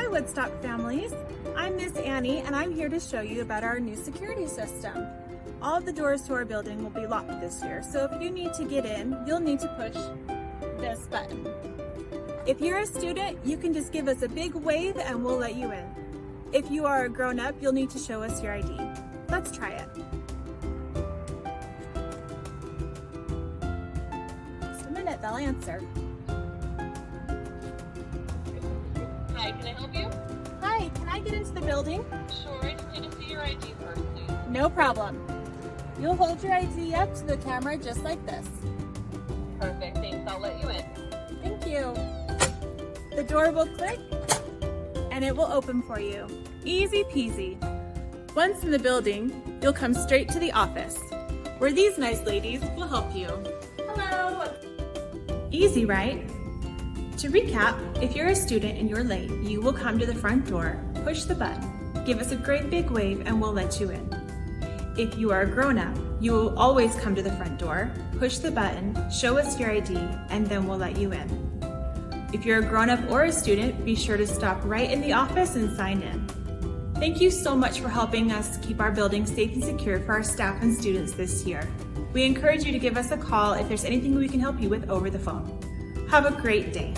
Hi Woodstock families, I'm Miss Annie and I'm here to show you about our new security system. All of the doors to our building will be locked this year, so if you need to get in, you'll need to push this button. If you're a student, you can just give us a big wave and we'll let you in. If you are a grown-up, you'll need to show us your ID. Let's try it. Just a minute, they'll answer. Hi, can I help you? Hi, can I get into the building? Sure, I just need to see your ID first, please. No problem. You'll hold your ID up to the camera just like this. Perfect, thanks. I'll let you in. Thank you. The door will click and it will open for you. Easy peasy. Once in the building, you'll come straight to the office, where these nice ladies will help you. Hello. Easy, right? To recap, if you're a student and you're late, you will come to the front door, push the button, give us a great big wave, and we'll let you in. If you are a grown-up, you will always come to the front door, push the button, show us your ID, and then we'll let you in. If you're a grown-up or a student, be sure to stop right in the office and sign in. Thank you so much for helping us keep our building safe and secure for our staff and students this year. We encourage you to give us a call if there's anything we can help you with over the phone. Have a great day.